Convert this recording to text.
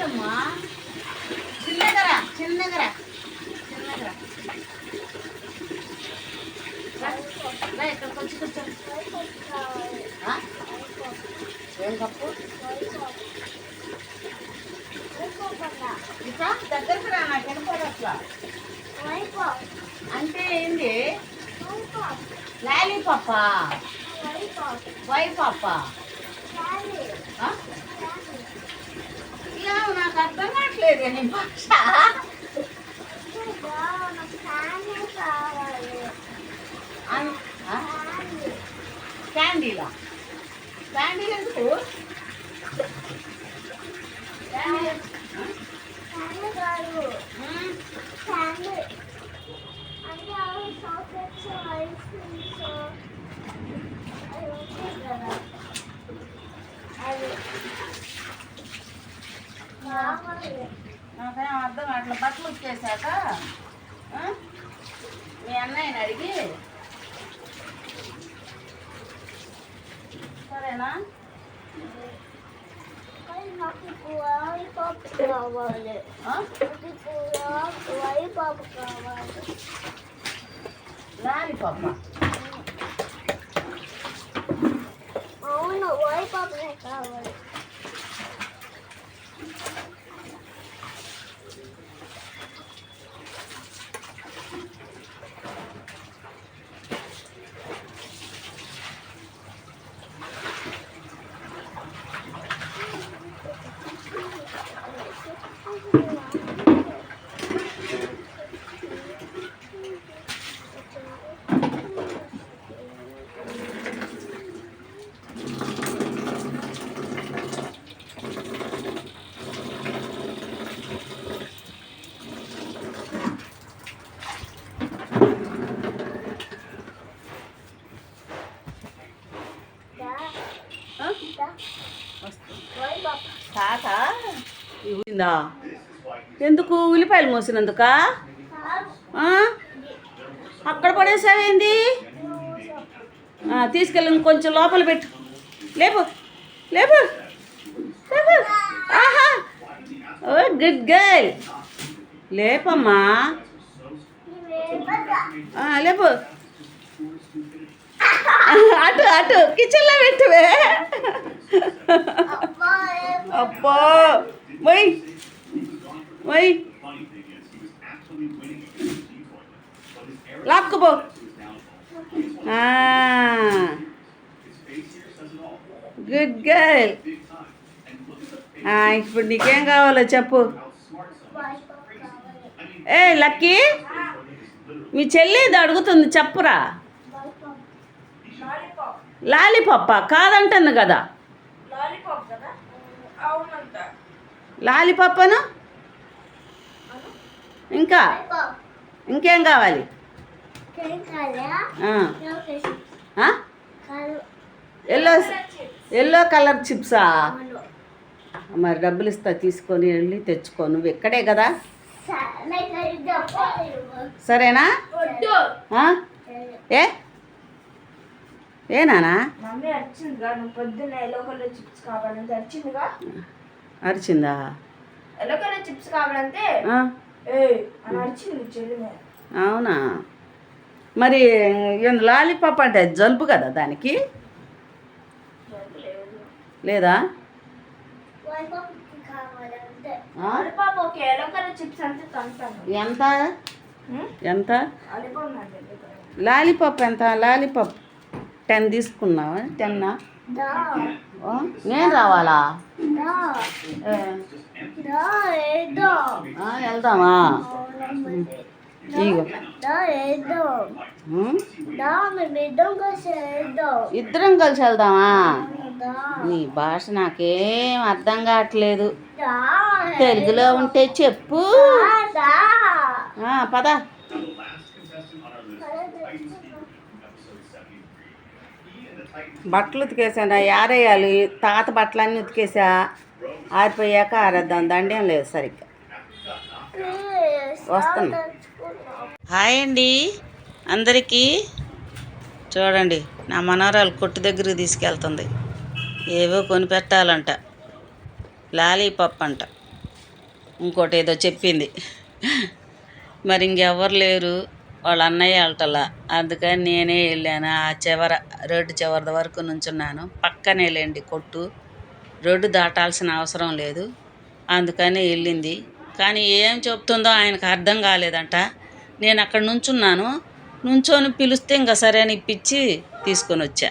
ఏంటమ్మా చిన్నగరా చిన్నగరా చిన్నగరా ఇక్కడికి వచ్చి కూర్చో. ఏం కప్పు ఇక దగ్గరికి రా, నాకు వెళ్ళిపోదు అట్లా. అంటే ఏంది? లాలీపాపా వైపాపా ఇలా నాకు అర్థం కావట్లేదు నీ భాష. క్యాండీలా? క్యాండీలు ఎందుకు? నాకేం అర్థం అట్లా బట్టలు ఉతికేసాక మీ అన్నయ్యని అడిగి సరేనా? లాలీపాప అవును వైపాపే కావాలి. తాత ఎందుకు ఉల్లిపాయలు మోసినందుక? అక్కడ పడేసావేంది? తీసుకెళ్ళి కొంచెం లోపల పెట్టు. లేపు లేపు లేపు. ఆహా ఓ గుడ్ గర్ల్. లేపమ్మా. లేపు. అటు అటు కిచెన్లో పెట్టువే. అబ్బా వై వై లాక్కుపో. Good girl. ఇప్పుడు నీకేం కావాలో చెప్పు. ఏ లక్కీ, మీ చెల్లిది అడుగుతుంది చెప్పురా. లాలీపాపా కాదంటుంది కదా. లాలీపాపను ఇంకా ఇంకేం కావాలి? ఎల్లో కలర్ చిప్సా? మరి డబ్బులు ఇస్తా, తీసుకొని వెళ్ళి తెచ్చుకో. నువ్వు ఇక్కడే కదా, సరేనా? ఏ నానా అరిచిందా? అవునా? మరి లాలీపాప్ అంటే జలుబు కదా దానికి, లేదా? ఎంత ఎంత లాలీపాప్ ఎంత? లాలీపాప్ 10 తీసుకున్నావా? 10 నేను రావాలా? వెళ్దామా? ఇగో ఇద్దరం కలిసి వెళ్దామా? నీ భాష నాకేం అర్థం కావట్లేదు. తెలుగులో ఉంటే చెప్పు. పద. బట్టలు ఉతికేసాను, ఆరేయాలి. తాత బట్టలన్నీ ఉతికేసా, ఆరిపోయాక ఆరేద్దాం. దండేం లేదు సరిగ్గా. వస్తున్నా. హాయ్ అండి అందరికీ. చూడండి, నా మనవరాలు కొట్టు దగ్గరికి తీసుకెళ్తుంది. ఏవో కొని పెట్టాలంట. లాలీపాప్ అంట. ఇంకోటి ఏదో చెప్పింది. మరి ఇంకెవ్వరు లేరు, వాళ్ళ అన్నయ్య వెళ్ళటలా, అందుకని నేనే వెళ్ళాను. ఆ రోడ్డు చివరి వరకు నుంచున్నాను. పక్కనే లేండి కొట్టు, రోడ్డు దాటాల్సిన అవసరం లేదు, అందుకని వెళ్ళింది. కానీ ఏం చెప్తుందో ఆయనకు అర్థం కాలేదంట. నేను అక్కడ నుంచున్నాను, నుంచొని పిలిస్తే ఇంకా సరే అని ఇప్పించి తీసుకొని వచ్చా.